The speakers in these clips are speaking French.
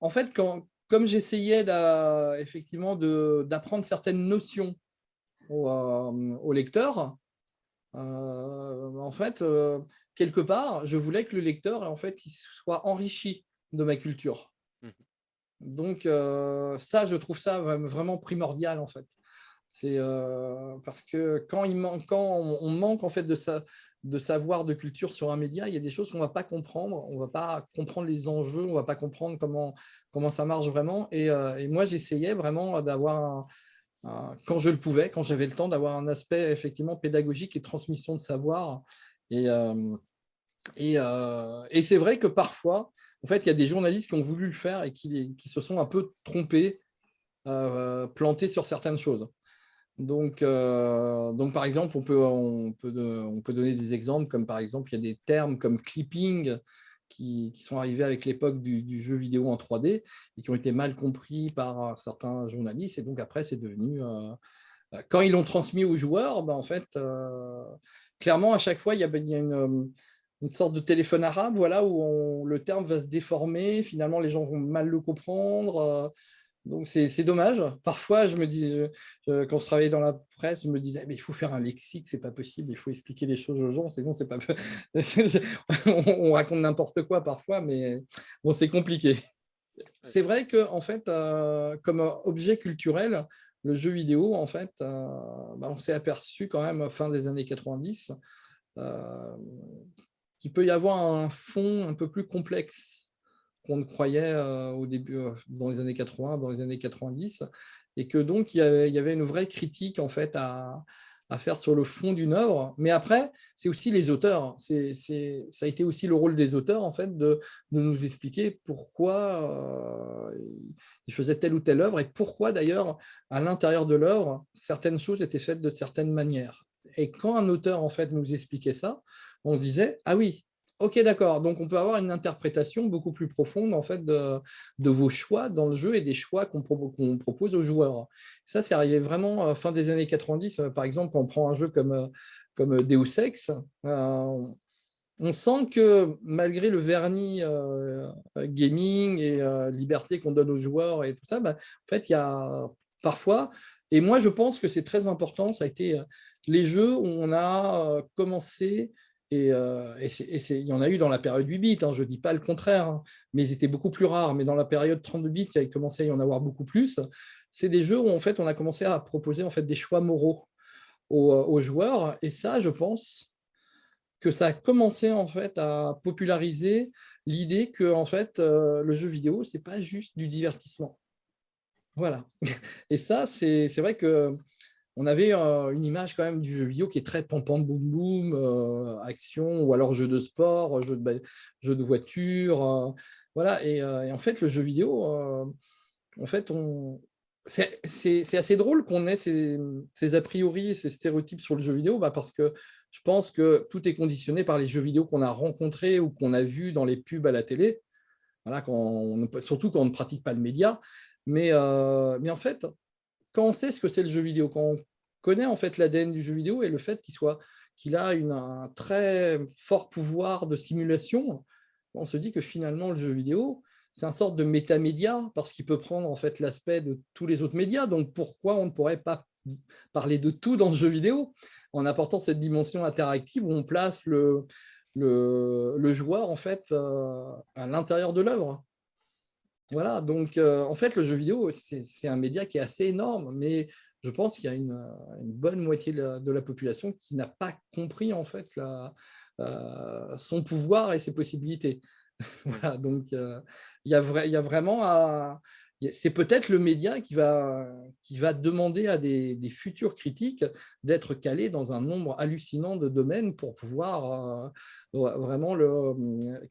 En fait, comme j'essayais effectivement d'apprendre certaines notions au lecteur, en fait, quelque part, je voulais que le lecteur, en fait, il soit enrichi de ma culture. Mmh. Donc, ça, je trouve ça vraiment primordial, en fait. C'est parce que quand on manque en fait de savoir, de culture sur un média, il y a des choses qu'on ne va pas comprendre. On ne va pas comprendre les enjeux, on ne va pas comprendre comment ça marche vraiment. Et moi, j'essayais vraiment d'avoir, quand je le pouvais, quand j'avais le temps, d'avoir un aspect effectivement pédagogique et transmission de savoir. Et, et c'est vrai que parfois, en fait, il y a des journalistes qui ont voulu le faire et qui se sont un peu trompés, plantés sur certaines choses. Donc, par exemple, on peut donner des exemples, comme par exemple, il y a des termes comme clipping qui sont arrivés avec l'époque du jeu vidéo en 3D et qui ont été mal compris par certains journalistes. Et donc, après, c'est devenu. Quand ils l'ont transmis aux joueurs, ben, en fait, clairement, à chaque fois, il y a une sorte de téléphone arabe, voilà, où le terme va se déformer. Finalement, les gens vont mal le comprendre. Donc, c'est dommage. Parfois, je me dis, quand je travaillais dans la presse, je me disais, mais il faut faire un lexique, c'est pas possible, il faut expliquer les choses aux gens, sinon, c'est pas. On raconte n'importe quoi parfois, mais bon, c'est compliqué. Ouais. C'est vrai que, en fait, comme objet culturel, le jeu vidéo, en fait, bah, on s'est aperçu quand même, fin des années 90, euh, qu'il peut y avoir un fond un peu plus complexe qu'on ne croyait au début, dans les années 80, dans les années 90, et que donc il y avait une vraie critique en fait à faire sur le fond d'une œuvre. Mais après, c'est aussi les auteurs. Ça a été aussi le rôle des auteurs en fait de nous expliquer pourquoi ils faisaient telle ou telle œuvre et pourquoi d'ailleurs à l'intérieur de l'œuvre certaines choses étaient faites de certaines manières. Et quand un auteur en fait nous expliquait ça, on se disait ah oui. Ok, d'accord. Donc, on peut avoir une interprétation beaucoup plus profonde en fait de vos choix dans le jeu et des choix qu'on propose aux joueurs. Ça, c'est arrivé vraiment fin des années 90. Par exemple, on prend un jeu comme Deus Ex. On sent que malgré le vernis gaming et liberté qu'on donne aux joueurs et tout ça, bah, en fait, il y a parfois, et moi je pense que c'est très important, ça a été les jeux où on a commencé, il y en a eu dans la période 8 bits, hein, je ne dis pas le contraire, hein, mais ils étaient beaucoup plus rares, mais dans la période 32 bits, il a commencé à y en avoir beaucoup plus. C'est des jeux où en fait, on a commencé à proposer en fait, des choix moraux aux joueurs, et ça, je pense que ça a commencé en fait à populariser l'idée que en fait le jeu vidéo c'est pas juste du divertissement. Voilà. Et ça c'est vrai que on avait une image quand même du jeu vidéo qui est très pam pam boum boum, action ou alors jeu de sport, jeu de voiture, voilà. Et en fait le jeu vidéo, en fait c'est assez drôle qu'on ait ces a priori et ces stéréotypes sur le jeu vidéo, bah, parce que je pense que tout est conditionné par les jeux vidéo qu'on a rencontrés ou qu'on a vus dans les pubs à la télé, voilà, surtout quand on ne pratique pas le média. Mais en fait, quand on sait ce que c'est le jeu vidéo, quand on connaît en fait l'ADN du jeu vidéo et le fait qu'il a un très fort pouvoir de simulation, on se dit que finalement le jeu vidéo, c'est une sorte de métamédia parce qu'il peut prendre en fait l'aspect de tous les autres médias. Donc pourquoi on ne pourrait pas parler de tout dans le jeu vidéo en apportant cette dimension interactive où on place le joueur en fait à l'intérieur de l'œuvre. Voilà, donc en fait, le jeu vidéo, c'est un média qui est assez énorme, mais je pense qu'il y a une bonne moitié de la population qui n'a pas compris en fait son pouvoir et ses possibilités. Mmh. Voilà, donc il y a vraiment c'est peut-être le média qui va demander à des futurs critiques d'être calés dans un nombre hallucinant de domaines pour pouvoir vraiment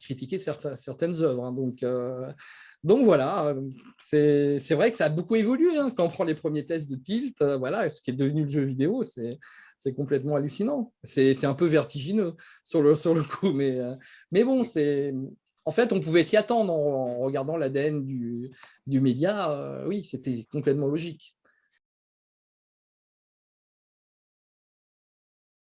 critiquer certaines œuvres, hein. Donc voilà, c'est vrai que ça a beaucoup évolué, hein, quand on prend les premiers tests de Tilt, voilà, ce qui est devenu le jeu vidéo, c'est complètement hallucinant. C'est un peu vertigineux sur le coup, mais bon, Mmh. en fait, on pouvait s'y attendre en regardant l'ADN du média. Oui, c'était complètement logique.